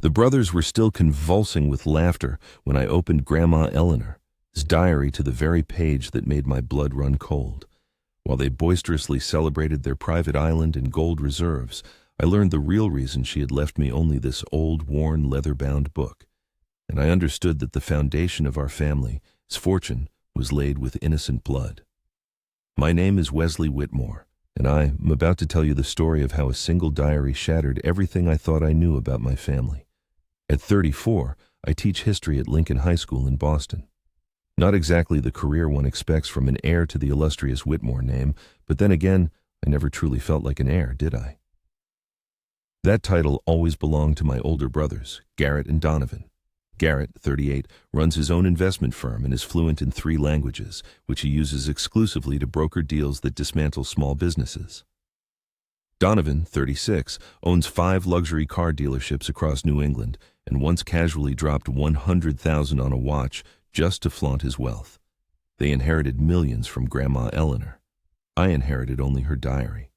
The brothers were still convulsing with laughter when I opened Grandma Eleanor's diary to the very page that made my blood run cold. While they boisterously celebrated their private island and gold reserves, I learned the real reason she had left me only this old, worn, leather-bound book, and I understood that the foundation of our family's fortune was laid with innocent blood. My name is Wesley Whitmore, and I am about to tell you the story of how a single diary shattered everything I thought I knew about my family. At 34, I teach history at Lincoln High School in Boston. Not exactly the career one expects from an heir to the illustrious Whitmore name, but then again, I never truly felt like an heir, did I? That title always belonged to my older brothers, Garrett and Donovan. Garrett, 38, runs his own investment firm and is fluent in 3 languages, which he uses exclusively to broker deals that dismantle small businesses. Donovan, 36, owns 5 luxury car dealerships across New England and once casually dropped $100,000 on a watch just to flaunt his wealth. They inherited millions from Grandma Eleanor. I inherited only her diary.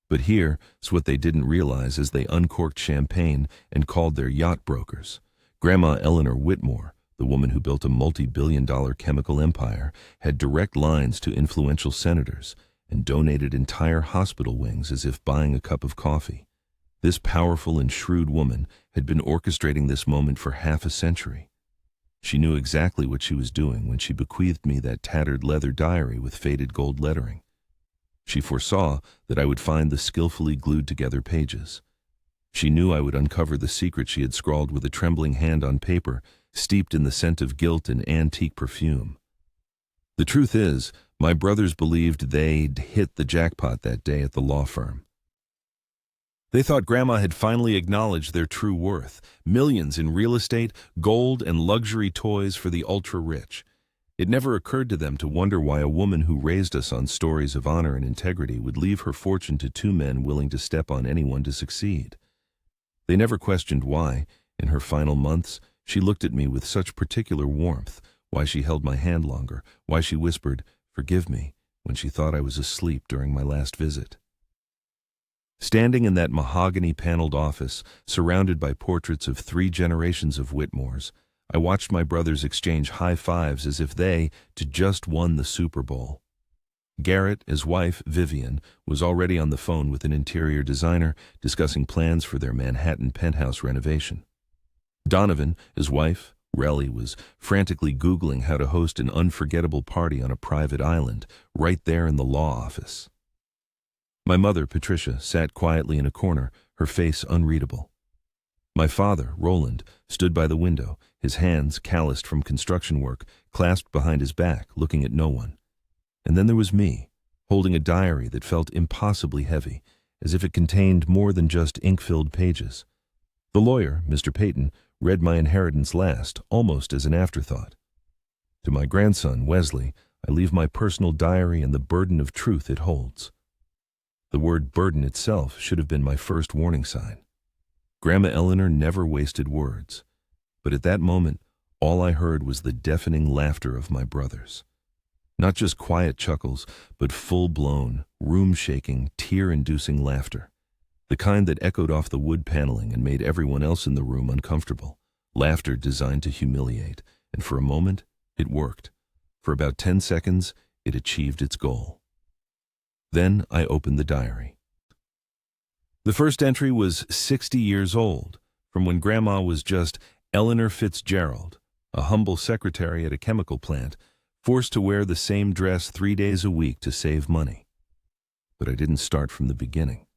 But here's what they didn't realize as they uncorked champagne and called their yacht brokers. Grandma Eleanor Whitmore, the woman who built a multi-billion-dollar chemical empire, had direct lines to influential senators and donated entire hospital wings as if buying a cup of coffee. This powerful and shrewd woman had been orchestrating this moment for half a century. She knew exactly what she was doing when she bequeathed me that tattered leather diary with faded gold lettering. She foresaw that I would find the skillfully glued together pages. She knew I would uncover the secret she had scrawled with a trembling hand on paper, steeped in the scent of guilt and antique perfume. The truth is, my brothers believed they'd hit the jackpot that day at the law firm. They thought Grandma had finally acknowledged their true worth: millions in real estate, gold, and luxury toys for the ultra-rich. It never occurred to them to wonder why a woman who raised us on stories of honor and integrity would leave her fortune to 2 men willing to step on anyone to succeed. They never questioned why, in her final months, she looked at me with such particular warmth, why she held my hand longer, why she whispered, "Forgive me," when she thought I was asleep during my last visit. Standing in that mahogany-paneled office, surrounded by portraits of 3 generations of Whitmores, I watched my brothers exchange high fives as if they had just won the Super Bowl. Garrett, his wife, Vivian, was already on the phone with an interior designer discussing plans for their Manhattan penthouse renovation. Donovan, his wife, Relly, was frantically Googling how to host an unforgettable party on a private island right there in the law office. My mother, Patricia, sat quietly in a corner, her face unreadable. My father, Roland, stood by the window, his hands, calloused from construction work, clasped behind his back, looking at no one. And then there was me, holding a diary that felt impossibly heavy, as if it contained more than just ink-filled pages. The lawyer, Mr. Peyton, read my inheritance last, almost as an afterthought. To my grandson, Wesley, I leave my personal diary and the burden of truth it holds. The word burden itself should have been my first warning sign. Grandma Eleanor never wasted words, but at that moment, all I heard was the deafening laughter of my brothers. Not just quiet chuckles, but full-blown, room-shaking, tear-inducing laughter. The kind that echoed off the wood paneling and made everyone else in the room uncomfortable. Laughter designed to humiliate, and for a moment, it worked. For about 10 seconds, it achieved its goal. Then I opened the diary. The first entry was 60 years old, from when Grandma was just Eleanor Fitzgerald, a humble secretary at a chemical plant, forced to wear the same dress 3 days a week to save money. But I didn't start from the beginning.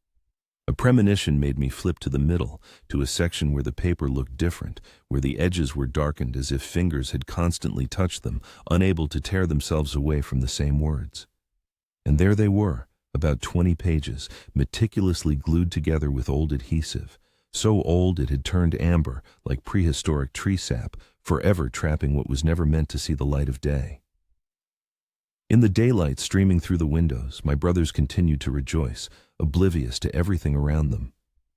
A premonition made me flip to the middle, to a section where the paper looked different, where the edges were darkened as if fingers had constantly touched them, unable to tear themselves away from the same words. And there they were, about 20 pages, meticulously glued together with old adhesive, so old it had turned amber like prehistoric tree sap, forever trapping what was never meant to see the light of day. In the daylight streaming through the windows, my brothers continued to rejoice, oblivious to everything around them.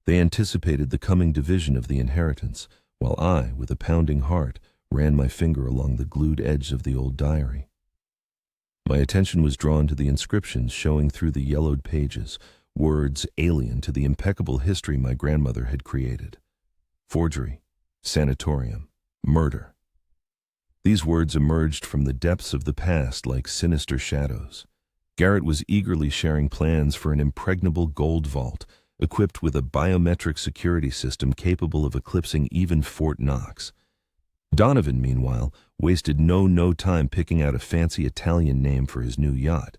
They anticipated the coming division of the inheritance, while I, with a pounding heart, ran my finger along the glued edge of the old diary. My attention was drawn to the inscriptions showing through the yellowed pages, words alien to the impeccable history my grandmother had created. forgery, sanatorium, murder. These words emerged from the depths of the past like sinister shadows. Garrett was eagerly sharing plans for an impregnable gold vault, equipped with a biometric security system capable of eclipsing even Fort Knox. Donovan, meanwhile, wasted no time picking out a fancy Italian name for his new yacht.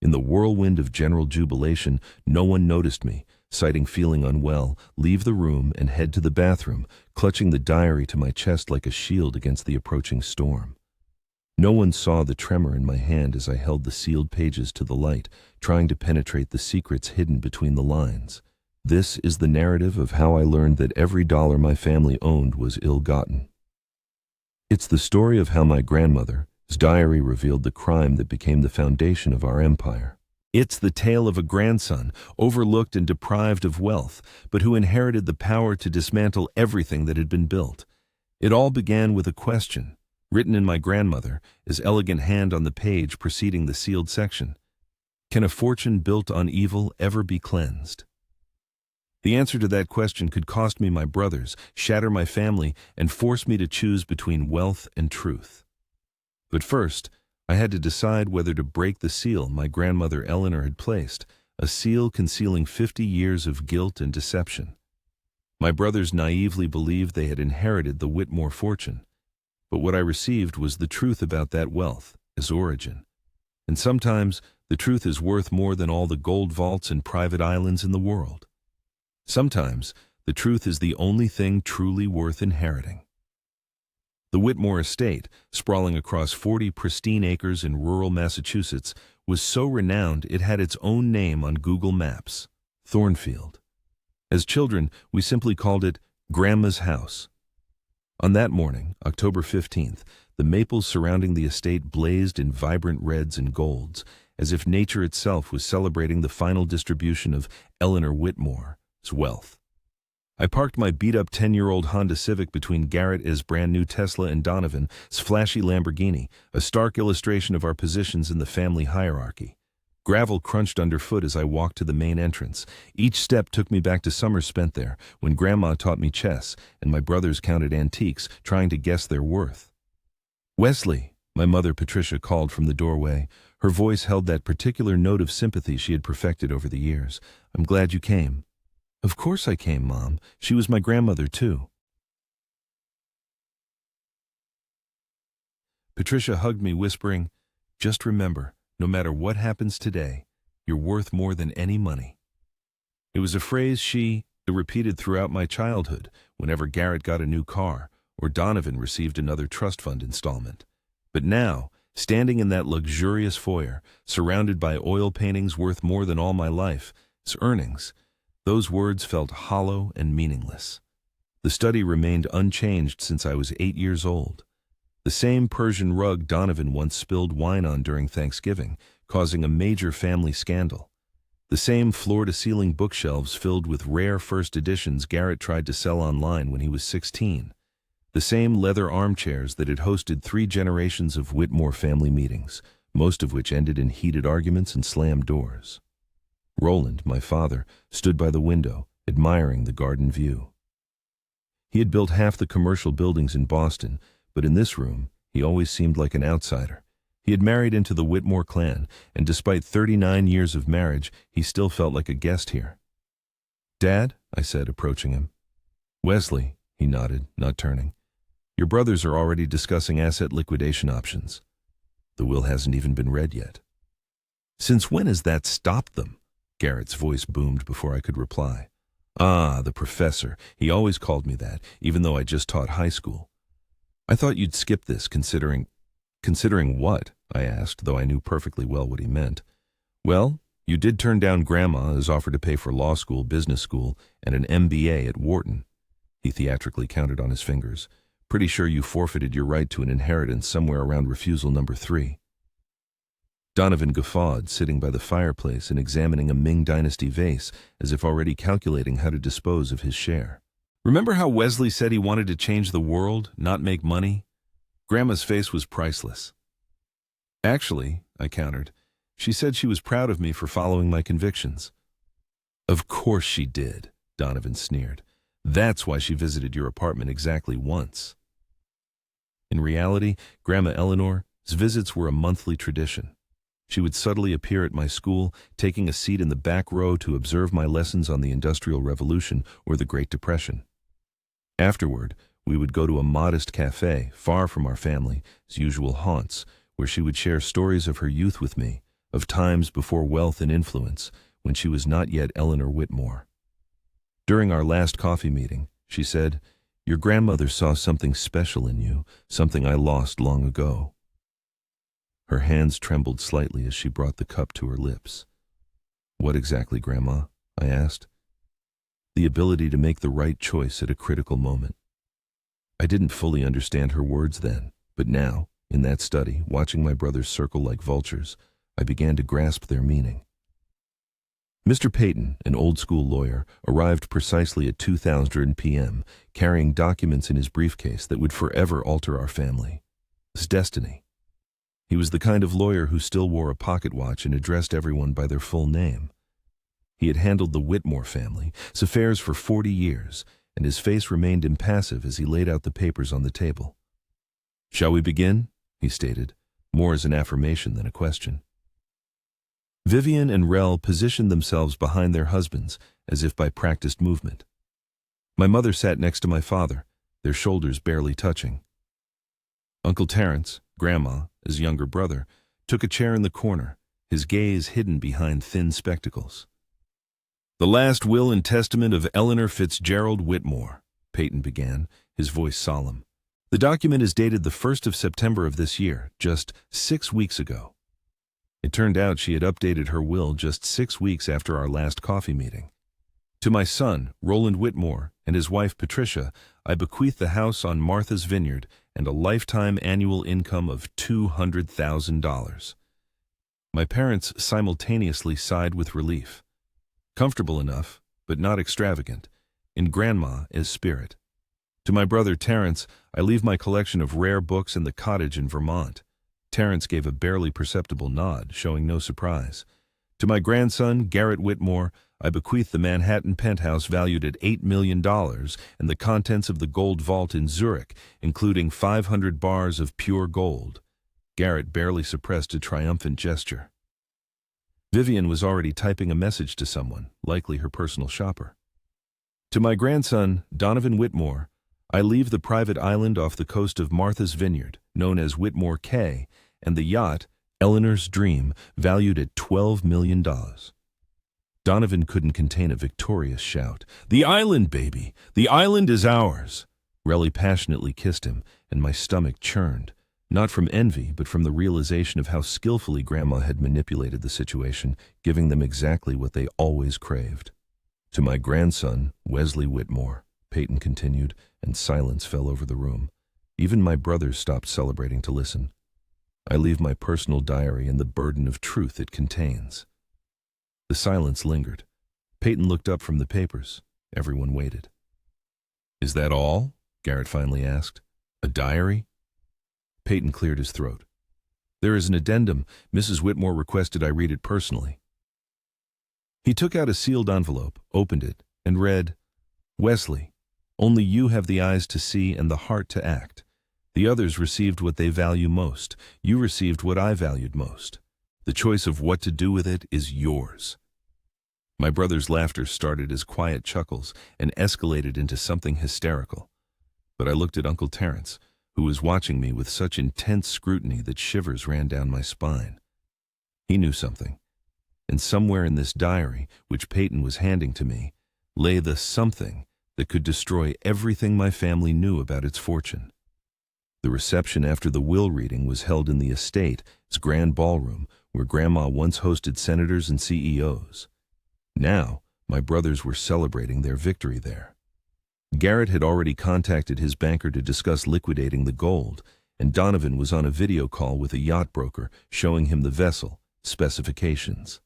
In the whirlwind of general jubilation, no one noticed me, citing feeling unwell, leave the room and head to the bathroom, clutching the diary to my chest like a shield against the approaching storm. No one saw the tremor in my hand as I held the sealed pages to the light, trying to penetrate the secrets hidden between the lines. This is the narrative of how I learned that every dollar my family owned was ill-gotten. It's the story of how my grandmother's diary revealed the crime that became the foundation of our empire. It's the tale of a grandson, overlooked and deprived of wealth, but who inherited the power to dismantle everything that had been built. It all began with a question, written in my grandmother's elegant hand on the page preceding the sealed section. Can a fortune built on evil ever be cleansed? The answer to that question could cost me my brothers, shatter my family, and force me to choose between wealth and truth. But first, I had to decide whether to break the seal my grandmother Eleanor had placed, a seal concealing 50 years of guilt and deception. My brothers naively believed they had inherited the Whitmore fortune, but what I received was the truth about that wealth, its origin. And sometimes the truth is worth more than all the gold vaults and private islands in the world. Sometimes the truth is the only thing truly worth inheriting. The Whitmore estate, sprawling across 40 pristine acres in rural Massachusetts, was so renowned it had its own name on Google Maps, Thornfield. As children, we simply called it Grandma's house. On that morning, October 15th, the maples surrounding the estate blazed in vibrant reds and golds, as if nature itself was celebrating the final distribution of Eleanor Whitmore's wealth. I parked my beat-up 10-year-old Honda Civic between Garrett's brand-new Tesla and Donovan's flashy Lamborghini, a stark illustration of our positions in the family hierarchy. Gravel crunched underfoot as I walked to the main entrance. Each step took me back to summers spent there, when Grandma taught me chess and my brothers counted antiques, trying to guess their worth. "Wesley," my mother Patricia called from the doorway. Her voice held that particular note of sympathy she had perfected over the years. "I'm glad you came." "Of course I came, Mom. She was my grandmother, too." Patricia hugged me, whispering, "Just remember, no matter what happens today, you're worth more than any money." It was a phrase she repeated throughout my childhood, whenever Garrett got a new car or Donovan received another trust fund installment. But now, standing in that luxurious foyer, surrounded by oil paintings worth more than all my life's earnings, those words felt hollow and meaningless. The study remained unchanged since I was 8 years old. The same Persian rug Donovan once spilled wine on during Thanksgiving, causing a major family scandal. The same floor-to-ceiling bookshelves filled with rare first editions Garrett tried to sell online when he was 16. The same leather armchairs that had hosted 3 generations of Whitmore family meetings, most of which ended in heated arguments and slammed doors. Roland, my father, stood by the window, admiring the garden view. He had built half the commercial buildings in Boston, but in this room, he always seemed like an outsider. He had married into the Whitmore clan, and despite 39 years of marriage, he still felt like a guest here. "Dad," I said, approaching him. "Wesley," he nodded, not turning. "Your brothers are already discussing asset liquidation options. The will hasn't even been read yet." "Since when has that stopped them?" Garrett's voice boomed before I could reply. "Ah, the professor. He always called me that, even though I just taught high school." "I thought you'd skip this, considering—" "Considering what?" I asked, though I knew perfectly well what he meant. "Well, you did turn down Grandma's offer to pay for law school, business school, and an MBA at Wharton." He theatrically counted on his fingers. "Pretty sure you forfeited your right to an inheritance somewhere around refusal number 3. Donovan guffawed, sitting by the fireplace and examining a Ming Dynasty vase, as if already calculating how to dispose of his share. "Remember how Wesley said he wanted to change the world, not make money?" Grandma's face was priceless. "Actually," I countered, "she said she was proud of me for following my convictions." "Of course she did," Donovan sneered. That's why she visited your apartment exactly once. In reality, Grandma Eleanor's visits were a monthly tradition. She would subtly appear at my school, taking a seat in the back row to observe my lessons on the Industrial Revolution or the Great Depression. Afterward, we would go to a modest cafe, far from our family's usual haunts, where she would share stories of her youth with me, of times before wealth and influence, when she was not yet Eleanor Whitmore. During our last coffee meeting, she said, "Your grandmother saw something special in you, something I lost long ago." Her hands trembled slightly as she brought the cup to her lips. "What exactly, Grandma?" I asked. "The ability to make the right choice at a critical moment." I didn't fully understand her words then, but now, in that study, watching my brothers circle like vultures, I began to grasp their meaning. Mr. Peyton, an old-school lawyer, arrived precisely at 2:00 p.m., carrying documents in his briefcase that would forever alter our family's destiny. He was the kind of lawyer who still wore a pocket watch and addressed everyone by their full name. He had handled the Whitmore family's affairs for 40 years, and his face remained impassive as he laid out the papers on the table. "Shall we begin?" he stated, more as an affirmation than a question. Vivian and Rel positioned themselves behind their husbands, as if by practiced movement. My mother sat next to my father, their shoulders barely touching. Uncle Terence, Grandma's younger brother, took a chair in the corner, his gaze hidden behind thin spectacles. "The last will and testament of Eleanor Fitzgerald Whitmore," Peyton began, his voice solemn. "The document is dated the 1st of September of this year, just 6 weeks ago." It turned out she had updated her will just 6 weeks after our last coffee meeting. "To my son, Roland Whitmore, and his wife Patricia, I bequeath the house on Martha's Vineyard and a lifetime annual income of $200,000. My parents simultaneously sighed with relief. Comfortable enough, but not extravagant, in Grandma's spirit. "To my brother Terence, I leave my collection of rare books in the cottage in Vermont." Terence gave a barely perceptible nod, showing no surprise. "To my grandson, Garrett Whitmore, I bequeath the Manhattan penthouse valued at $8 million and the contents of the gold vault in Zurich, including 500 bars of pure gold." Garrett barely suppressed a triumphant gesture. Vivian was already typing a message to someone, likely her personal shopper. "To my grandson, Donovan Whitmore, I leave the private island off the coast of Martha's Vineyard, known as Whitmore Cay, and the yacht, Eleanor's Dream, valued at $12 million. Donovan couldn't contain a victorious shout. "The island, baby! The island is ours!" Relly passionately kissed him, and my stomach churned, not from envy, but from the realization of how skillfully Grandma had manipulated the situation, giving them exactly what they always craved. "To my grandson, Wesley Whitmore," Peyton continued, and silence fell over the room. Even my brothers stopped celebrating to listen. "I leave my personal diary and the burden of truth it contains." The silence lingered. Peyton looked up from the papers. Everyone waited. "Is that all?" Garrett finally asked. "A diary?" Peyton cleared his throat. "There is an addendum. Mrs. Whitmore requested I read it personally." He took out a sealed envelope, opened it, and read, "Wesley, only you have the eyes to see and the heart to act. The others received what they value most. You received what I valued most. The choice of what to do with it is yours." My brother's laughter started as quiet chuckles and escalated into something hysterical. But I looked at Uncle Terence, who was watching me with such intense scrutiny that shivers ran down my spine. He knew something, and somewhere in this diary, which Peyton was handing to me, lay the something that could destroy everything my family knew about its fortune. The reception after the will reading was held in the estate's grand ballroom, where Grandma once hosted senators and CEOs. Now, my brothers were celebrating their victory there. Garrett had already contacted his banker to discuss liquidating the gold, and Donovan was on a video call with a yacht broker showing him the vessel, specifications.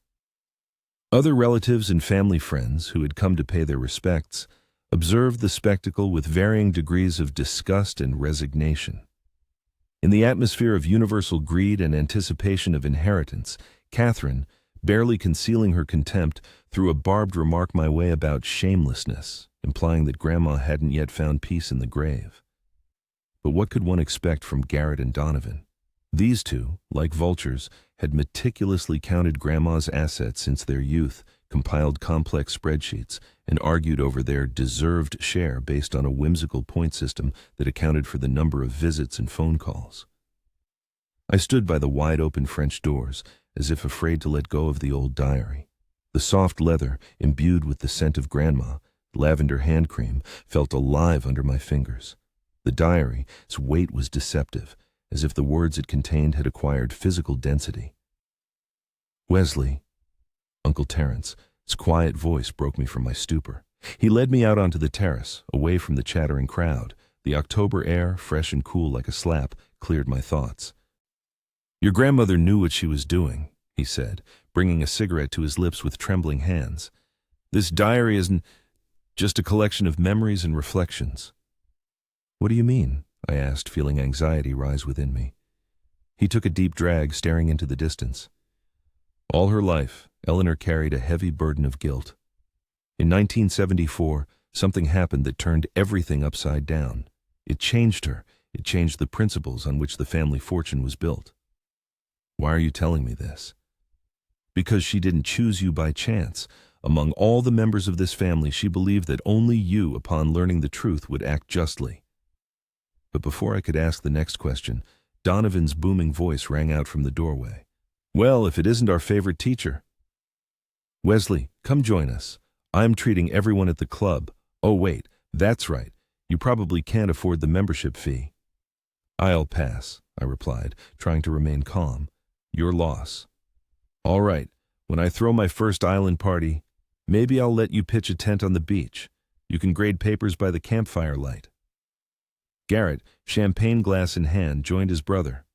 Other relatives and family friends who had come to pay their respects observed the spectacle with varying degrees of disgust and resignation. In the atmosphere of universal greed and anticipation of inheritance, Catherine, barely concealing her contempt, threw a barbed remark my way about shamelessness. implying that Grandma hadn't yet found peace in the grave. But what could one expect from Garrett and Donovan? These two, like vultures, had meticulously counted Grandma's assets since their youth, compiled complex spreadsheets, and argued over their deserved share based on a whimsical point system that accounted for the number of visits and phone calls. I stood by the wide-open French doors, as if afraid to let go of the old diary. The soft leather, imbued with the scent of Grandma, lavender hand cream, felt alive under my fingers. The diary, its weight was deceptive, as if the words it contained had acquired physical density. "Wesley," Uncle Terence, his quiet voice broke me from my stupor. He led me out onto the terrace, away from the chattering crowd. The October air, fresh and cool like a slap, cleared my thoughts. "Your grandmother knew what she was doing," he said, bringing a cigarette to his lips with trembling hands. "This diary isn't just a collection of memories and reflections." "What do you mean?" I asked, feeling anxiety rise within me. He took a deep drag, staring into the distance. All her life, Eleanor carried a heavy burden of guilt. In 1974, something happened that turned everything upside down. It changed her. It changed the principles on which the family fortune was built. "Why are you telling me this?" "Because she didn't choose you by chance. Among all the members of this family, she believed that only you, upon learning the truth, would act justly." But before I could ask the next question, Donovan's booming voice rang out from the doorway. "Well, if it isn't our favorite teacher." "Wesley, come join us. I'm treating everyone at the club. Oh wait, that's right. You probably can't afford the membership fee." "I'll pass," I replied, trying to remain calm. "Your loss." "All right, when I throw my first island party, maybe I'll let you pitch a tent on the beach. You can grade papers by the campfire light." Garrett, champagne glass in hand, joined his brother.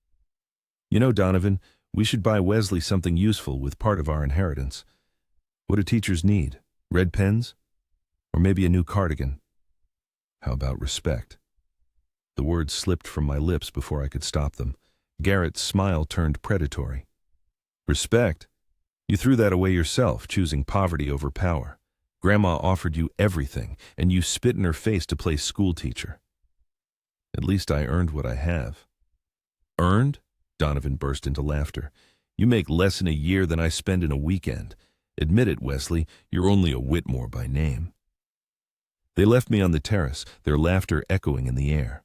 "You know, Donovan, we should buy Wesley something useful with part of our inheritance. What do teachers need? Red pens? Or maybe a new cardigan? How about respect?" The words slipped from my lips before I could stop them. Garrett's smile turned predatory. "Respect? You threw that away yourself, choosing poverty over power. Grandma offered you everything, and you spit in her face to play school teacher." "At least I earned what I have." "Earned?" Donovan burst into laughter. "You make less in a year than I spend in a weekend. Admit it, Wesley, you're only a Whitmore by name." They left me on the terrace, their laughter echoing in the air.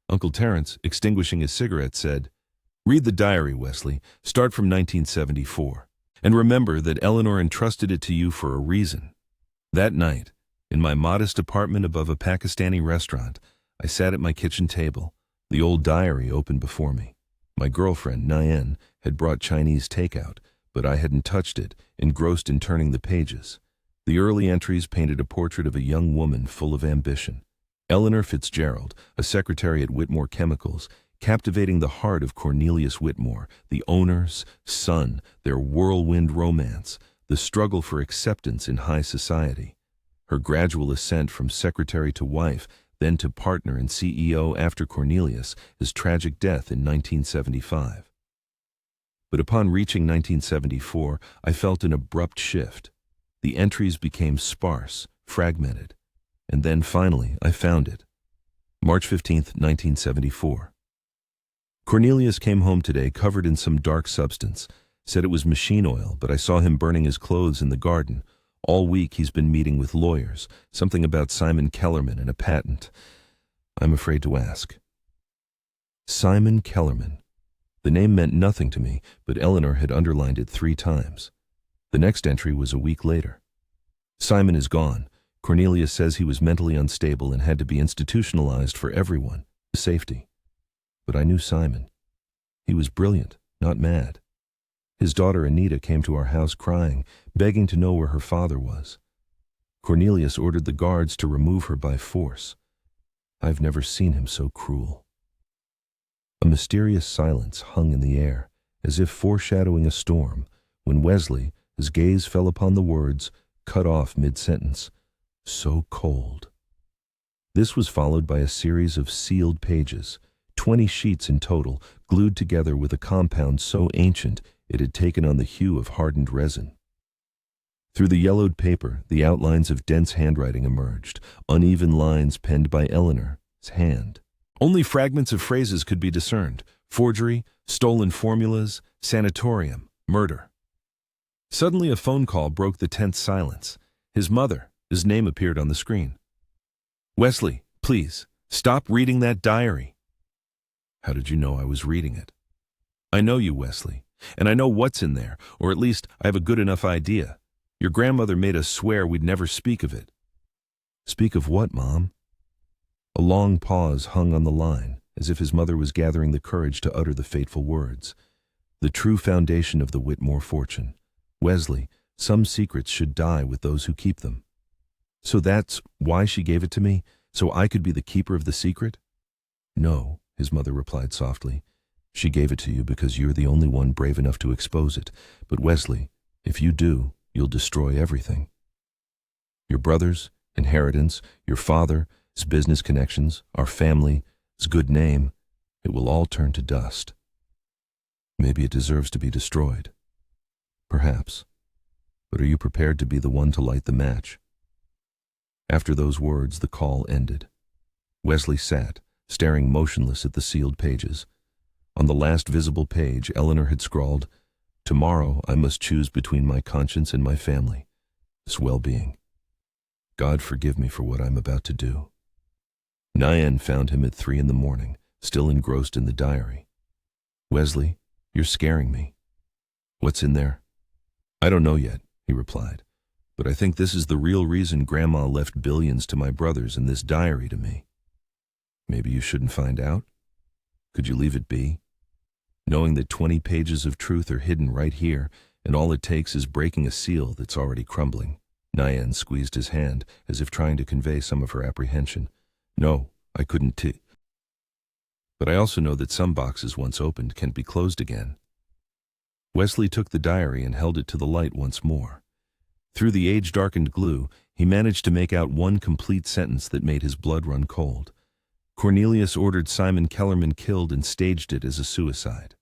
Uncle Terence, extinguishing his cigarette, said, "Read the diary, Wesley. Start from 1974. And remember that Eleanor entrusted it to you for a reason." That night, in my modest apartment above a Pakistani restaurant, I sat at my kitchen table, the old diary open before me. My girlfriend, Nayen, had brought Chinese takeout, but I hadn't touched it, engrossed in turning the pages. The early entries painted a portrait of a young woman full of ambition. Eleanor Fitzgerald, a secretary at Whitmore Chemicals, captivating the heart of Cornelius Whitmore, the owner's son, their whirlwind romance, the struggle for acceptance in high society. Her gradual ascent from secretary to wife, then to partner and CEO after Cornelius, his tragic death in 1975. But upon reaching 1974, I felt an abrupt shift. The entries became sparse, fragmented. And then finally, I found it. March 15th, 1974. Cornelius came home today covered in some dark substance. Said it was machine oil, but I saw him burning his clothes in the garden. All week he's been meeting with lawyers, something about Simon Kellerman and a patent. I'm afraid to ask. Simon Kellerman. The name meant nothing to me, but Eleanor had underlined it 3 times. The next entry was a week later. Simon is gone. Cornelius says he was mentally unstable and had to be institutionalized for everyone, safety. But I knew Simon. He was brilliant, not mad. His daughter Anita came to our house crying, begging to know where her father was. Cornelius ordered the guards to remove her by force. I've never seen him so cruel. A mysterious silence hung in the air, as if foreshadowing a storm, when Wesley, his gaze fell upon the words, cut off mid-sentence, "So cold." This was followed by a series of sealed pages, 20 sheets in total, glued together with a compound so ancient it had taken on the hue of hardened resin. Through the yellowed paper, the outlines of dense handwriting emerged, uneven lines penned by Eleanor's hand. Only fragments of phrases could be discerned: forgery, stolen formulas, sanatorium, murder. Suddenly a phone call broke the tense silence. His mother. His name appeared on the screen. "Wesley, please, stop reading that diary." "How did you know I was reading it?" "I know you, Wesley, and I know what's in there, or at least I have a good enough idea. Your grandmother made us swear we'd never speak of it." "Speak of what, Mom?" A long pause hung on the line, as if his mother was gathering the courage to utter the fateful words. The true foundation of the Whitmore fortune. Wesley, some secrets should die with those who keep them. "So that's why she gave it to me? So I could be the keeper of the secret?" "No," his mother replied softly. "She gave it to you because you're the only one brave enough to expose it. But Wesley, if you do, you'll destroy everything. Your brother's inheritance, your father's business connections, our family's good name, it will all turn to dust. Maybe it deserves to be destroyed. Perhaps. But are you prepared to be the one to light the match?" After those words, the call ended. Wesley sat, staring motionless at the sealed pages. On the last visible page, Eleanor had scrawled, "Tomorrow I must choose between my conscience and my family's well-being. God forgive me for what I'm about to do." Nyan found him at 3 a.m, still engrossed in the diary. "Wesley, you're scaring me." "What's in there?" "I don't know yet," he replied. "But I think this is the real reason Grandma left billions to my brothers and this diary to me." "Maybe you shouldn't find out? Could you leave it be? Knowing that 20 pages of truth are hidden right here, and all it takes is breaking a seal that's already crumbling." Nyan squeezed his hand, as if trying to convey some of her apprehension. "No, I couldn't but I also know that some boxes once opened can't be closed again." Wesley took the diary and held it to the light once more. Through the age-darkened glue, he managed to make out one complete sentence that made his blood run cold. Cornelius ordered Simon Kellerman killed and staged it as a suicide.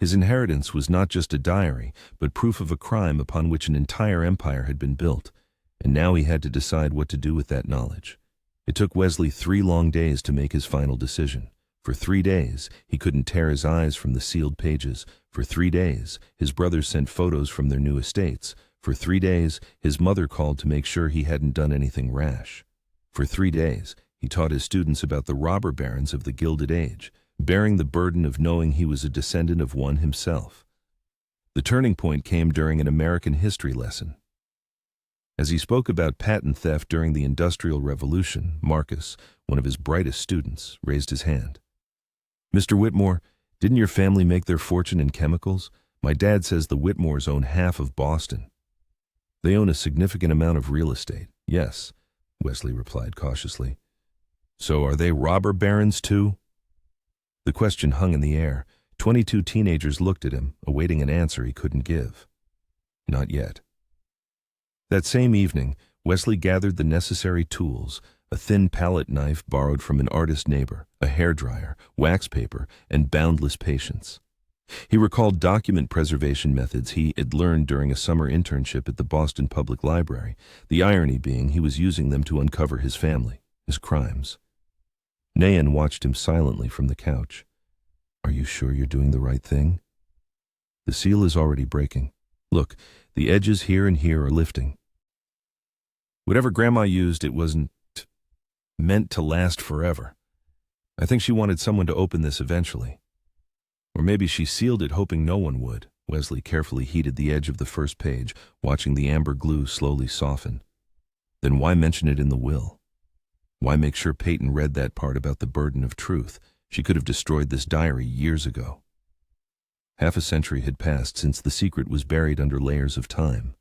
His inheritance was not just a diary, but proof of a crime upon which an entire empire had been built, and now he had to decide what to do with that knowledge. It took Wesley 3 long days to make his final decision. For 3 days, he couldn't tear his eyes from the sealed pages. For 3 days, his brothers sent photos from their new estates. For 3 days, his mother called to make sure he hadn't done anything rash. For 3 days, he taught his students about the robber barons of the Gilded Age, bearing the burden of knowing he was a descendant of one himself. The turning point came during an American history lesson. As he spoke about patent theft during the Industrial Revolution, Marcus, one of his brightest students, raised his hand. "Mr. Whitmore, didn't your family make their fortune in chemicals? My dad says the Whitmores own half of Boston." "They own a significant amount of real estate, yes," Wesley replied cautiously. "So are they robber barons too?" The question hung in the air. 22 teenagers looked at him, awaiting an answer he couldn't give. Not yet. That same evening, Wesley gathered the necessary tools: a thin palette knife borrowed from an artist neighbor, a hairdryer, wax paper, and boundless patience. He recalled document preservation methods he had learned during a summer internship at the Boston Public Library, the irony being he was using them to uncover his family, his crimes. Nyan watched him silently from the couch. "Are you sure you're doing the right thing?" "The seal is already breaking. Look, the edges here and here are lifting. Whatever Grandma used, it wasn't meant to last forever. I think she wanted someone to open this eventually. Or maybe she sealed it hoping no one would." Wesley carefully heated the edge of the first page, watching the amber glue slowly soften. "Then why mention it in the will? Why make sure Peyton read that part about the burden of truth? She could have destroyed this diary years ago." Half a century had passed since the secret was buried under layers of time.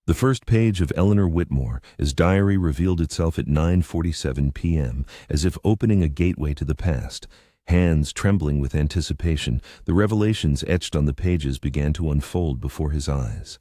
The first page of Eleanor Whitmore's diary revealed itself at 9:47 p.m., as if opening a gateway to the past. Hands trembling with anticipation, the revelations etched on the pages began to unfold before his eyes.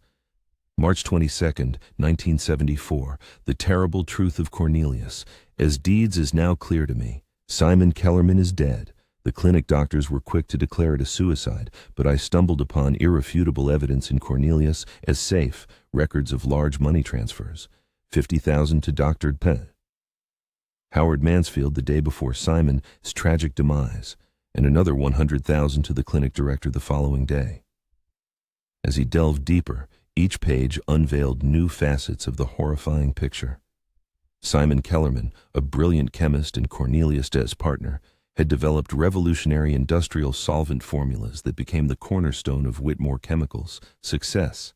March 22, 1974, the terrible truth of Cornelius. "As deeds is now clear to me. Simon Kellerman is dead. The clinic doctors were quick to declare it a suicide, but I stumbled upon irrefutable evidence in Cornelius as safe, records of large money transfers. 50,000 to Dr. P. Howard Mansfield the day before Simon's tragic demise, and another 100,000 to the clinic director the following day. As he delved deeper, each page unveiled new facets of the horrifying picture. Simon Kellerman, a brilliant chemist and Cornelius' partner, had developed revolutionary industrial solvent formulas that became the cornerstone of Whitmore Chemicals' success.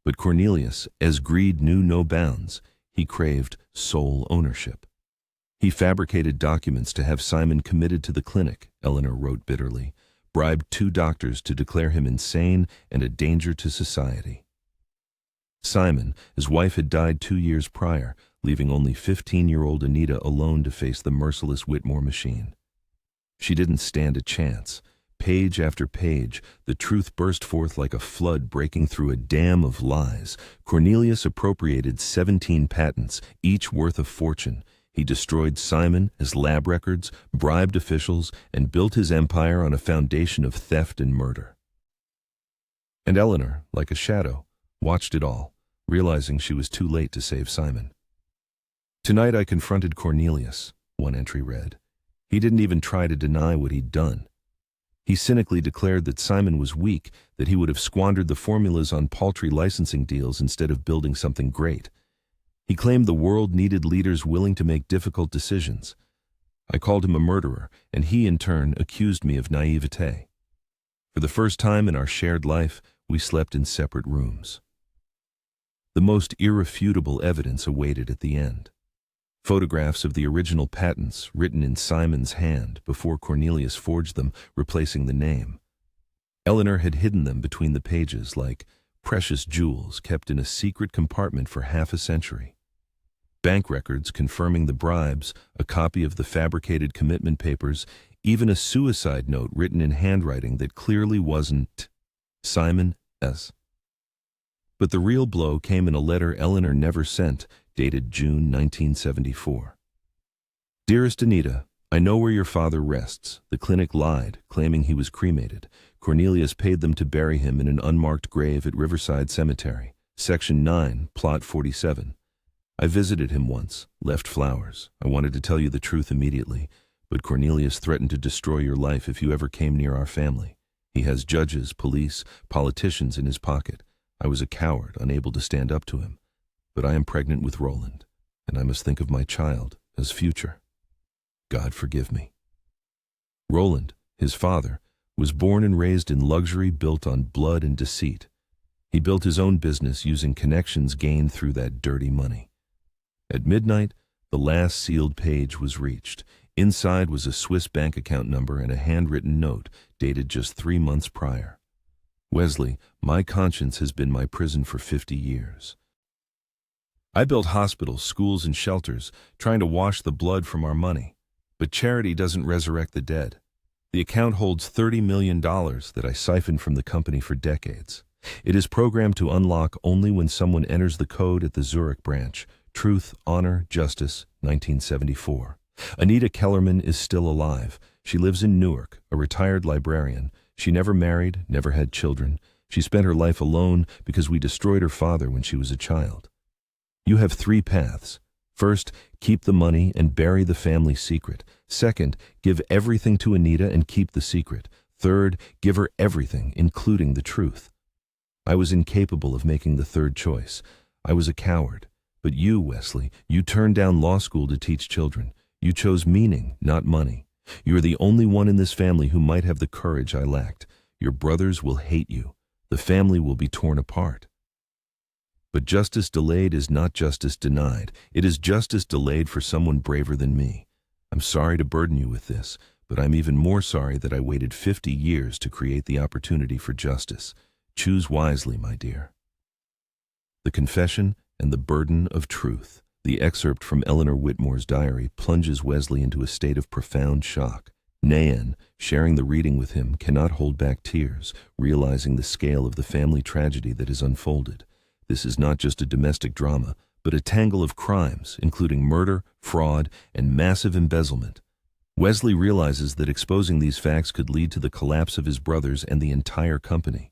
But Cornelius, as greed knew no bounds, he craved sole ownership. He fabricated documents to have Simon committed to the clinic, Eleanor wrote bitterly, bribed 2 doctors to declare him insane and a danger to society. Simon, his wife, had died 2 years prior, leaving only 15-year-old Anita alone to face the merciless Whitmore machine. She didn't stand a chance. Page after page, the truth burst forth like a flood breaking through a dam of lies. Cornelius appropriated 17 patents, each worth a fortune. He destroyed Simon, his lab records, bribed officials, and built his empire on a foundation of theft and murder. And Eleanor, like a shadow, watched it all, realizing she was too late to save Simon. "Tonight I confronted Cornelius," one entry read. "He didn't even try to deny what he'd done. He cynically declared that Simon was weak, that he would have squandered the formulas on paltry licensing deals instead of building something great. He claimed the world needed leaders willing to make difficult decisions. I called him a murderer, and he, in turn, accused me of naivete. For the first time in our shared life, we slept in separate rooms." The most irrefutable evidence awaited at the end. Photographs of the original patents, written in Simon's hand before Cornelius forged them, replacing the name. Eleanor had hidden them between the pages like precious jewels kept in a secret compartment for half a century. Bank records confirming the bribes, a copy of the fabricated commitment papers, even a suicide note written in handwriting that clearly wasn't Simon's. But the real blow came in a letter Eleanor never sent, dated June 1974. "Dearest Anita, I know where your father rests. The clinic lied, claiming he was cremated. Cornelius paid them to bury him in an unmarked grave at Riverside Cemetery, Section 9, Plot 47. I visited him once, left flowers. I wanted to tell you the truth immediately, but Cornelius threatened to destroy your life if you ever came near our family. He has judges, police, politicians in his pocket. I was a coward, unable to stand up to him. But I am pregnant with Roland, and I must think of my child as future. God forgive me." Roland, his father, was born and raised in luxury built on blood and deceit. He built his own business using connections gained through that dirty money. At midnight, the last sealed page was reached. Inside was a Swiss bank account number and a handwritten note dated just 3 months prior. "Wesley, my conscience has been my prison for 50 years. I built hospitals, schools, and shelters, trying to wash the blood from our money. But charity doesn't resurrect the dead. The account holds $30 million that I siphoned from the company for decades. It is programmed to unlock only when someone enters the code at the Zurich branch. Truth, honor, justice, 1974. Anita Kellerman is still alive. She lives in Newark, a retired librarian. She never married, never had children. She spent her life alone because we destroyed her father when she was a child. You have 3 paths. First, keep the money and bury the family secret. Second, give everything to Anita and keep the secret. Third, give her everything, including the truth. I was incapable of making the third choice. I was a coward. But you, Wesley, you turned down law school to teach children. You chose meaning, not money. You are the only one in this family who might have the courage I lacked. Your brothers will hate you. The family will be torn apart. But justice delayed is not justice denied. It is justice delayed for someone braver than me. I'm sorry to burden you with this, but I'm even more sorry that I waited 50 years to create the opportunity for justice. Choose wisely, my dear." The confession and the burden of truth. The excerpt from Eleanor Whitmore's diary plunges Wesley into a state of profound shock. Nayan, sharing the reading with him, cannot hold back tears, realizing the scale of the family tragedy that is unfolded. This is not just a domestic drama, but a tangle of crimes, including murder, fraud, and massive embezzlement. Wesley realizes that exposing these facts could lead to the collapse of his brothers and the entire company.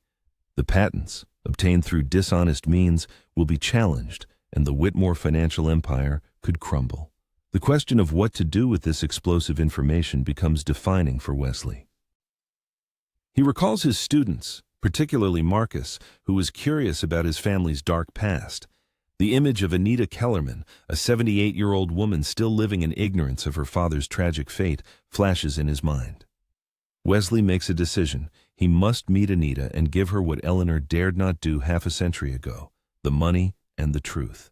The patents, obtained through dishonest means, will be challenged, and the Whitmore financial empire could crumble. The question of what to do with this explosive information becomes defining for Wesley. He recalls his students, particularly Marcus, who was curious about his family's dark past. The image of Anita Kellerman, a 78-year-old woman still living in ignorance of her father's tragic fate, flashes in his mind. Wesley makes a decision. He must meet Anita and give her what Eleanor dared not do half a century ago: the money and the truth.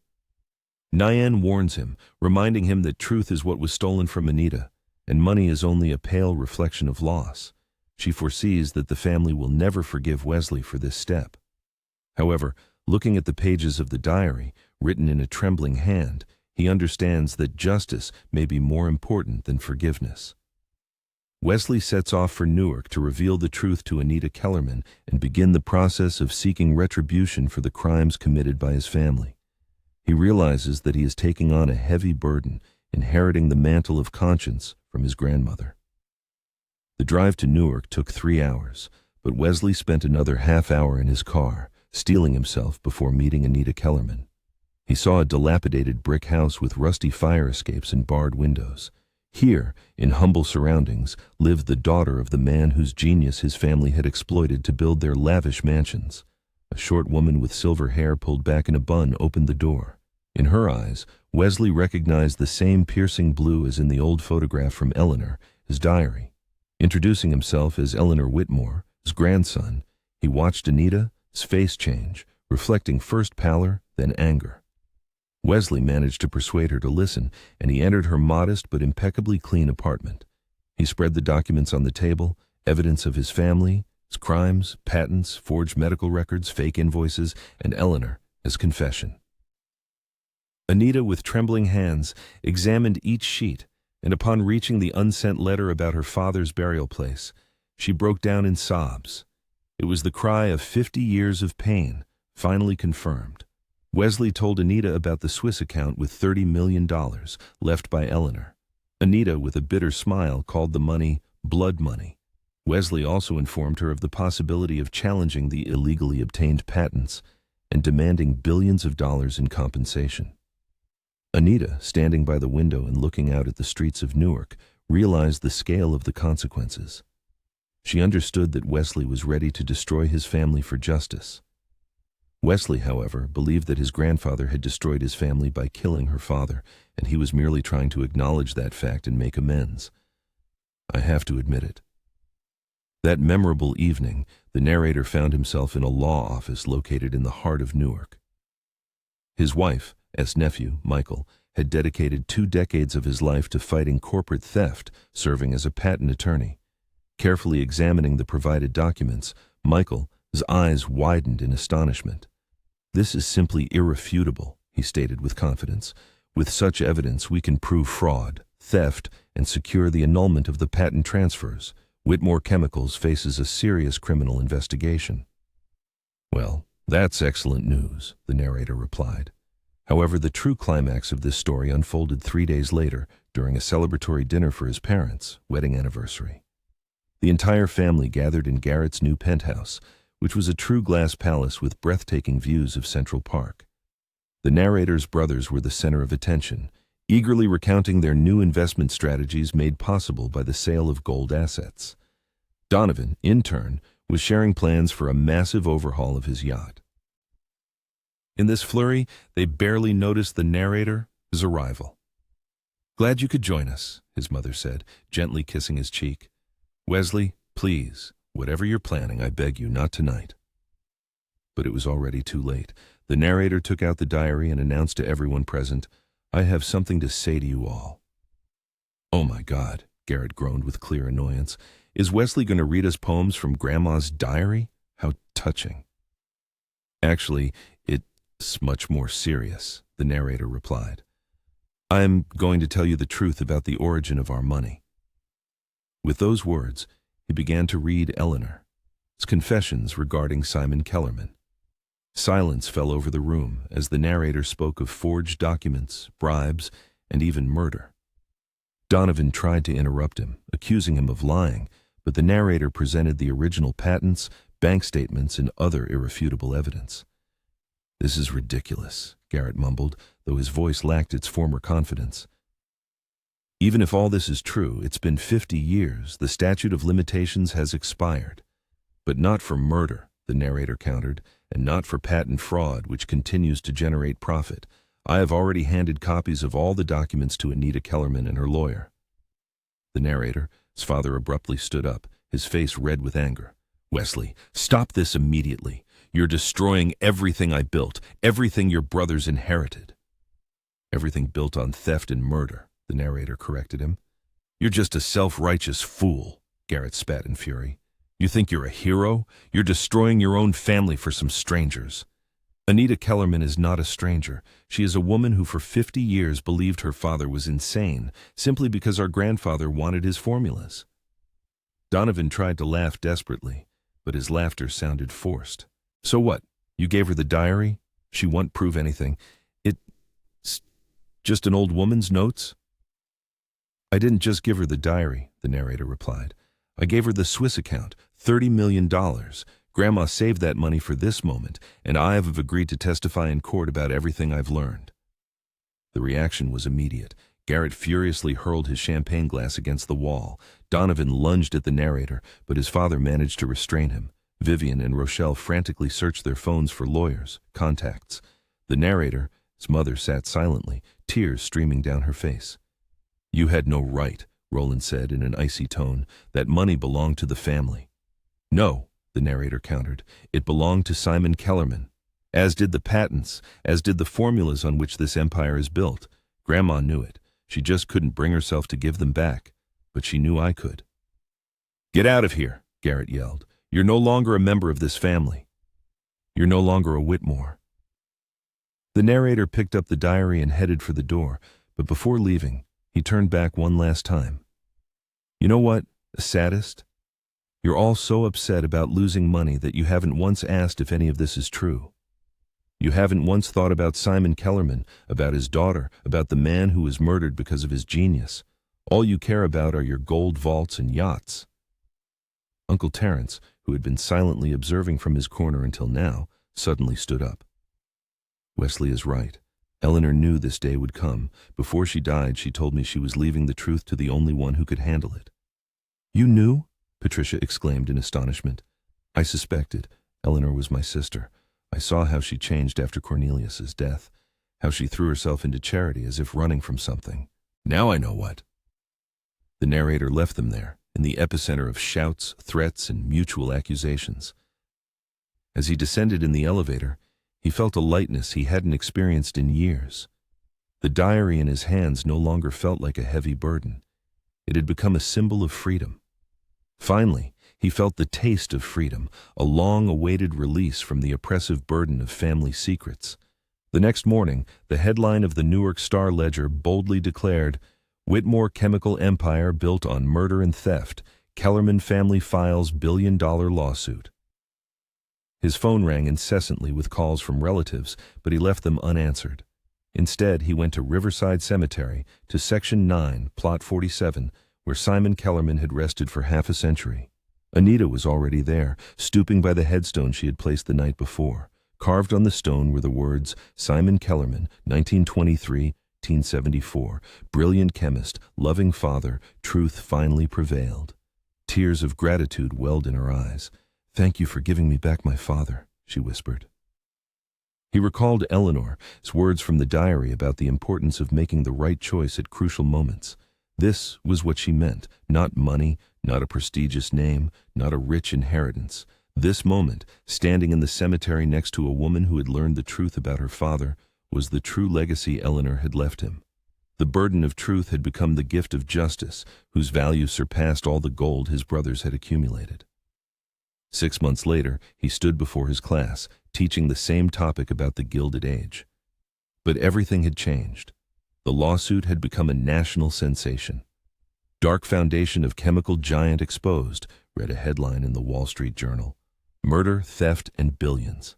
Nyan warns him, reminding him that truth is what was stolen from Anita, and money is only a pale reflection of loss. She foresees that the family will never forgive Wesley for this step. However, looking at the pages of the diary, written in a trembling hand, he understands that justice may be more important than forgiveness. Wesley sets off for Newark to reveal the truth to Anita Kellerman and begin the process of seeking retribution for the crimes committed by his family. He realizes that he is taking on a heavy burden, inheriting the mantle of conscience from his grandmother. The drive to Newark took 3 hours, but Wesley spent another half hour in his car, steeling himself before meeting Anita Kellerman. He saw a dilapidated brick house with rusty fire escapes and barred windows. Here, in humble surroundings, lived the daughter of the man whose genius his family had exploited to build their lavish mansions. A short woman with silver hair pulled back in a bun opened the door. In her eyes, Wesley recognized the same piercing blue as in the old photograph from Eleanor, his diary. Introducing himself as Eleanor Whitmore, his grandson, he watched Anita's face change, reflecting first pallor, then anger. Wesley managed to persuade her to listen, and he entered her modest but impeccably clean apartment. He spread the documents on the table, evidence of his family, his crimes, patents, forged medical records, fake invoices, and Eleanor as confession. Anita, with trembling hands, examined each sheet, and upon reaching the unsent letter about her father's burial place, she broke down in sobs. It was the cry of 50 years of pain, finally confirmed. Wesley told Anita about the Swiss account with $30 million left by Eleanor. Anita, with a bitter smile, called the money blood money. Wesley also informed her of the possibility of challenging the illegally obtained patents and demanding billions of dollars in compensation. Anita, standing by the window and looking out at the streets of Newark, realized the scale of the consequences. She understood that Wesley was ready to destroy his family for justice. Wesley, however, believed that his grandfather had destroyed his family by killing her father, and he was merely trying to acknowledge that fact and make amends. I have to admit it. That memorable evening, the narrator found himself in a law office located in the heart of Newark. His wife, nephew, Michael, had dedicated 2 decades of his life to fighting corporate theft, serving as a patent attorney. Carefully examining the provided documents, Michael's eyes widened in astonishment. "This is simply irrefutable," he stated with confidence. "With such evidence, we can prove fraud, theft, and secure the annulment of the patent transfers. Whitmore Chemicals faces a serious criminal investigation." "Well, that's excellent news," the narrator replied. However, the true climax of this story unfolded 3 days later during a celebratory dinner for his parents' wedding anniversary. The entire family gathered in Garrett's new penthouse, which was a true glass palace with breathtaking views of Central Park. The narrator's brothers were the center of attention, eagerly recounting their new investment strategies made possible by the sale of gold assets. Donovan, in turn, was sharing plans for a massive overhaul of his yacht. In this flurry, they barely noticed the narrator's arrival. "Glad you could join us," his mother said, gently kissing his cheek. "Wesley, please, whatever you're planning, I beg you, not tonight." But it was already too late. The narrator took out the diary and announced to everyone present, "I have something to say to you all." "Oh my God," Garrett groaned with clear annoyance. "Is Wesley going to read us poems from Grandma's diary? How touching." "Actually, it's much more serious," the narrator replied. "I'm going to tell you the truth about the origin of our money." With those words, he began to read Eleanor's confessions regarding Simon Kellerman. Silence fell over the room as the narrator spoke of forged documents, bribes, and even murder. Donovan tried to interrupt him, accusing him of lying, but the narrator presented the original patents, bank statements, and other irrefutable evidence. "This is ridiculous," Garrett mumbled, though his voice lacked its former confidence. "Even if all this is true, it's been 50 years. The statute of limitations has expired." "But not for murder," the narrator countered, "and not for patent fraud, which continues to generate profit. I have already handed copies of all the documents to Anita Kellerman and her lawyer." The narrator, his father, abruptly stood up, his face red with anger. "Wesley, stop this immediately. You're destroying everything I built, everything your brothers inherited." "Everything built on theft and murder," the narrator corrected him. "You're just a self-righteous fool," Garrett spat in fury. "You think you're a hero? You're destroying your own family for some strangers." "Anita Kellerman is not a stranger. She is a woman who for 50 years believed her father was insane, simply because our grandfather wanted his formulas." Donovan tried to laugh desperately, but his laughter sounded forced. "So what? You gave her the diary? She won't prove anything. It's just an old woman's notes?" "I didn't just give her the diary," the narrator replied. "I gave her the Swiss account, $30 million. Grandma saved that money for this moment, and I have agreed to testify in court about everything I've learned." The reaction was immediate. Garrett furiously hurled his champagne glass against the wall. Donovan lunged at the narrator, but his father managed to restrain him. Vivian and Rochelle frantically searched their phones for lawyers, contacts. The narrator, his mother, sat silently, tears streaming down her face. "You had no right," Roland said in an icy tone. "That money belonged to the family." "No," the narrator countered. "It belonged to Simon Kellerman. As did the patents, as did the formulas on which this empire is built. Grandma knew it. She just couldn't bring herself to give them back. But she knew I could." "Get out of here," Garrett yelled. "You're no longer a member of this family. You're no longer a Whitmore." The narrator picked up the diary and headed for the door, but before leaving, he turned back one last time. "You know what, saddest? You're all so upset about losing money that you haven't once asked if any of this is true. You haven't once thought about Simon Kellerman, about his daughter, about the man who was murdered because of his genius. All you care about are your gold vaults and yachts." Uncle Terence, who had been silently observing from his corner until now, suddenly stood up. "Wesley is right. Eleanor knew this day would come. Before she died, she told me she was leaving the truth to the only one who could handle it." "You knew?" Patricia exclaimed in astonishment. "I suspected. Eleanor was my sister. I saw how she changed after Cornelius's death, how she threw herself into charity as if running from something. Now I know what." The narrator left them there, in the epicenter of shouts, threats, and mutual accusations. As he descended in the elevator, he felt a lightness he hadn't experienced in years. The diary in his hands no longer felt like a heavy burden. It had become a symbol of freedom. Finally, he felt the taste of freedom, a long-awaited release from the oppressive burden of family secrets. The next morning, the headline of the Newark Star-Ledger boldly declared, "Whitmore Chemical Empire built on murder and theft. Kellerman family files billion-dollar lawsuit." His phone rang incessantly with calls from relatives, but he left them unanswered. Instead, he went to Riverside Cemetery, to Section 9, Plot 47, where Simon Kellerman had rested for half a century. Anita was already there, stooping by the headstone she had placed the night before. Carved on the stone were the words, "Simon Kellerman, 1923–1974, brilliant chemist, loving father, truth finally prevailed." Tears of gratitude welled in her eyes. "Thank you for giving me back my father," she whispered. He recalled Eleanor's words from the diary about the importance of making the right choice at crucial moments. This was what she meant, not money, not a prestigious name, not a rich inheritance. This moment, standing in the cemetery next to a woman who had learned the truth about her father, was the true legacy Eleanor had left him. The burden of truth had become the gift of justice, whose value surpassed all the gold his brothers had accumulated. 6 months later, he stood before his class, teaching the same topic about the Gilded Age. But everything had changed. The lawsuit had become a national sensation. "Dark foundation of chemical giant exposed," read a headline in the Wall Street Journal. "Murder, theft, and billions."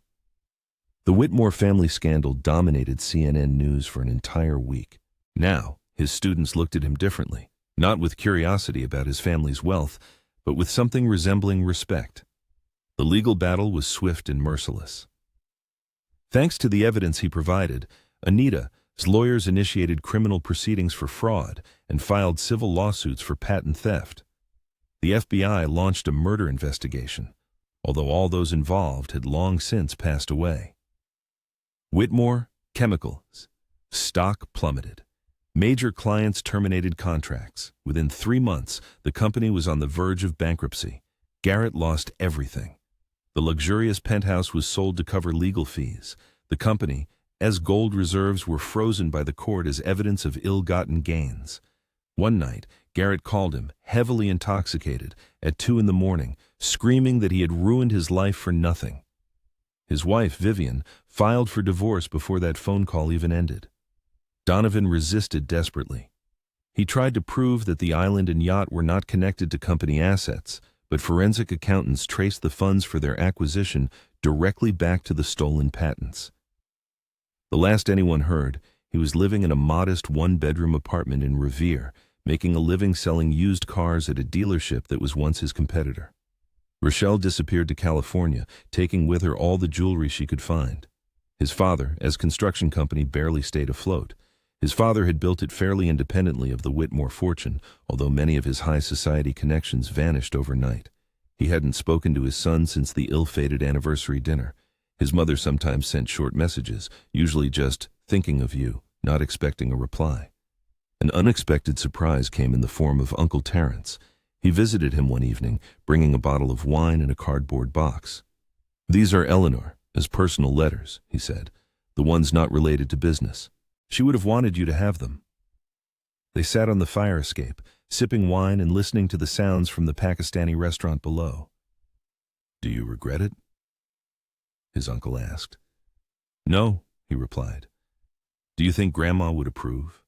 The Whitmore family scandal dominated CNN News for an entire week. Now, his students looked at him differently. not with curiosity about his family's wealth, but with something resembling respect. The legal battle was swift and merciless. Thanks to the evidence he provided, Anita's lawyers initiated criminal proceedings for fraud and filed civil lawsuits for patent theft. The FBI launched a murder investigation, although all those involved had long since passed away. Whitmore Chemicals stock plummeted. Major clients terminated contracts. Within 3 months, the company was on the verge of bankruptcy. Garrett lost everything. The luxurious penthouse was sold to cover legal fees. The company, as gold reserves were frozen by the court as evidence of ill-gotten gains. One night, Garrett called him, heavily intoxicated, at 2 a.m, screaming that he had ruined his life for nothing. His wife, Vivian, filed for divorce before that phone call even ended. Donovan resisted desperately. He tried to prove that the island and yacht were not connected to company assets, but forensic accountants traced the funds for their acquisition directly back to the stolen patents. The last anyone heard, he was living in a modest one-bedroom apartment in Revere, making a living selling used cars at a dealership that was once his competitor. Rochelle disappeared to California, taking with her all the jewelry she could find. His father, as construction company, barely stayed afloat. His father had built it fairly independently of the Whitmore fortune, although many of his high society connections vanished overnight. He hadn't spoken to his son since the ill-fated anniversary dinner. His mother sometimes sent short messages, usually just, "thinking of you," not expecting a reply. An unexpected surprise came in the form of Uncle Terence. He visited him one evening, bringing a bottle of wine and a cardboard box. "These are Eleanor's personal letters," he said, "the ones not related to business. She would have wanted you to have them." They sat on the fire escape, sipping wine and listening to the sounds from the Pakistani restaurant below. "Do you regret it?" his uncle asked. "No," he replied. "Do you think Grandma would approve?"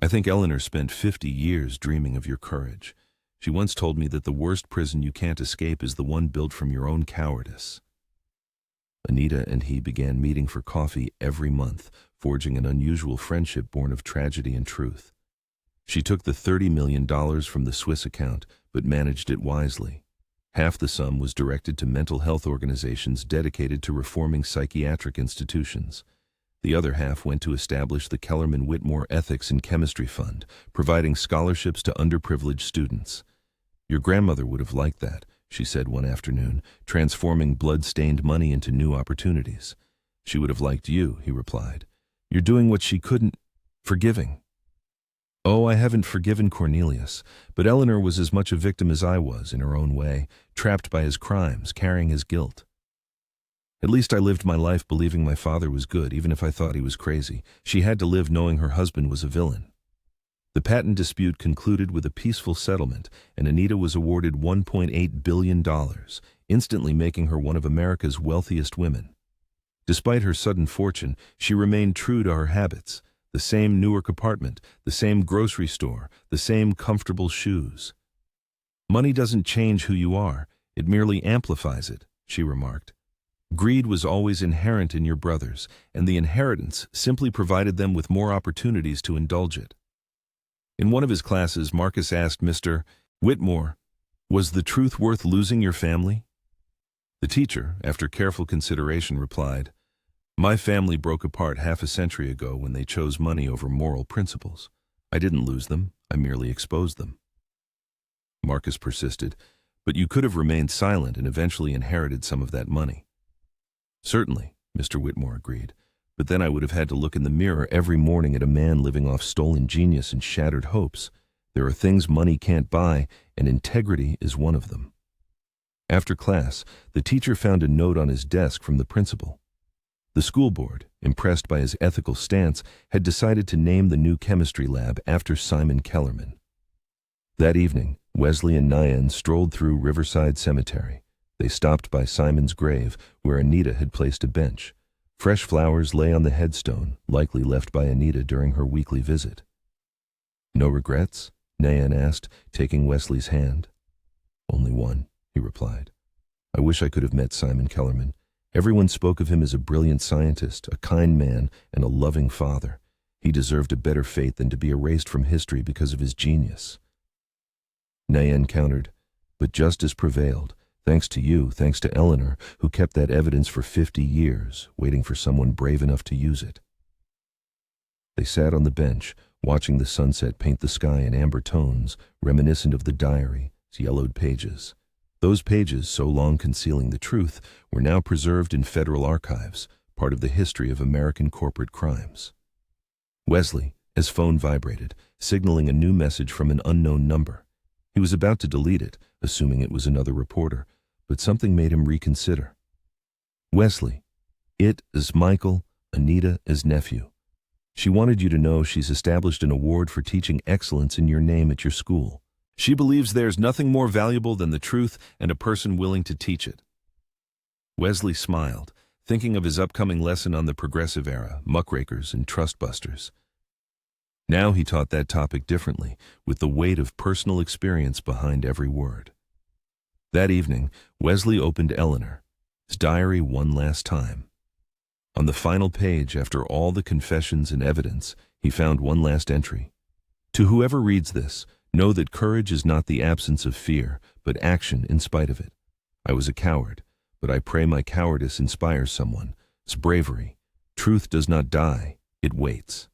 "I think Eleanor spent 50 years dreaming of your courage. She once told me that the worst prison you can't escape is the one built from your own cowardice." Anita and he began meeting for coffee every month, forging an unusual friendship born of tragedy and truth. She took the $30 million from the Swiss account, but managed it wisely. Half the sum was directed to mental health organizations dedicated to reforming psychiatric institutions. The other half went to establish the Kellerman Whitmore Ethics and Chemistry Fund, providing scholarships to underprivileged students. "Your grandmother would have liked that," she said one afternoon, transforming blood-stained money into new opportunities. "She would have liked you," he replied. "You're doing what she couldn't, forgiving." "Oh, I haven't forgiven Cornelius, but Eleanor was as much a victim as I was, in her own way, trapped by his crimes, carrying his guilt. At least I lived my life believing my father was good, even if I thought he was crazy. She had to live knowing her husband was a villain." The patent dispute concluded with a peaceful settlement, and Anita was awarded $1.8 billion, instantly making her one of America's wealthiest women. Despite her sudden fortune, she remained true to her habits: the same Newark apartment, the same grocery store, the same comfortable shoes. "Money doesn't change who you are, it merely amplifies it," she remarked. "Greed was always inherent in your brothers, and the inheritance simply provided them with more opportunities to indulge it." In one of his classes, Marcus asked Mr. Whitmore, "Was the truth worth losing your family?" The teacher, after careful consideration, replied, "My family broke apart half a century ago when they chose money over moral principles. I didn't lose them, I merely exposed them." Marcus persisted, "But you could have remained silent and eventually inherited some of that money." "Certainly," Mr. Whitmore agreed, "but then I would have had to look in the mirror every morning at a man living off stolen genius and shattered hopes. There are things money can't buy, and integrity is one of them." After class, the teacher found a note on his desk from the principal. The school board, impressed by his ethical stance, had decided to name the new chemistry lab after Simon Kellerman. That evening, Wesley and Nyan strolled through Riverside Cemetery. They stopped by Simon's grave, where Anita had placed a bench. Fresh flowers lay on the headstone, likely left by Anita during her weekly visit. "No regrets?" Nyan asked, taking Wesley's hand. "Only one," he replied. "I wish I could have met Simon Kellerman. Everyone spoke of him as a brilliant scientist, a kind man, and a loving father. He deserved a better fate than to be erased from history because of his genius. Nayen countered, but justice prevailed, thanks to you, thanks to Eleanor, who kept that evidence for 50 years, waiting for someone brave enough to use it. They sat on the bench, watching the sunset paint the sky in amber tones, reminiscent of the diary, its yellowed pages. Those pages, so long concealing the truth, were now preserved in federal archives, part of the history of American corporate crimes. Wesley, his phone vibrated, signaling a new message from an unknown number. He was about to delete it, assuming it was another reporter, but something made him reconsider. Wesley, it is Michael, Anita's nephew. She wanted you to know she's established an award for teaching excellence in your name at your school. She believes there's nothing more valuable than the truth and a person willing to teach it. Wesley smiled, thinking of his upcoming lesson on the progressive era, muckrakers and trustbusters. Now he taught that topic differently, with the weight of personal experience behind every word. That evening, Wesley opened Eleanor's diary one last time. On the final page, after all the confessions and evidence, he found one last entry. To whoever reads this, know that courage is not the absence of fear, but action in spite of it. I was a coward, but I pray my cowardice inspires someone. It's bravery. Truth does not die, it waits.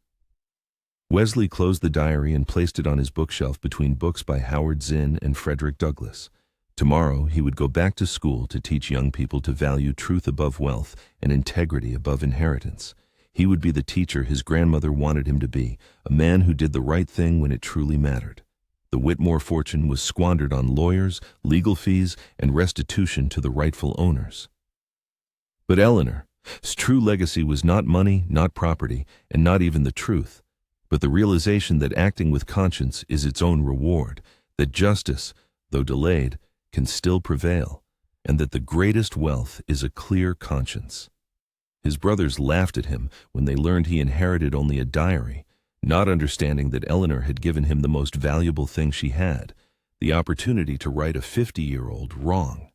Wesley closed the diary and placed it on his bookshelf between books by Howard Zinn and Frederick Douglass. Tomorrow he would go back to school to teach young people to value truth above wealth and integrity above inheritance. He would be the teacher his grandmother wanted him to be, a man who did the right thing when it truly mattered. The Whitmore fortune was squandered on lawyers, legal fees, and restitution to the rightful owners. But Eleanor's true legacy was not money, not property, and not even the truth, but the realization that acting with conscience is its own reward, that justice, though delayed, can still prevail, and that the greatest wealth is a clear conscience. His brothers laughed at him when they learned he inherited only a diary, not understanding that Eleanor had given him the most valuable thing she had, the opportunity to right a 50-year-old wrong.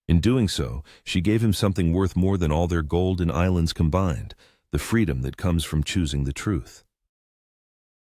In doing so, she gave him something worth more than all their gold and islands combined, the freedom that comes from choosing the truth.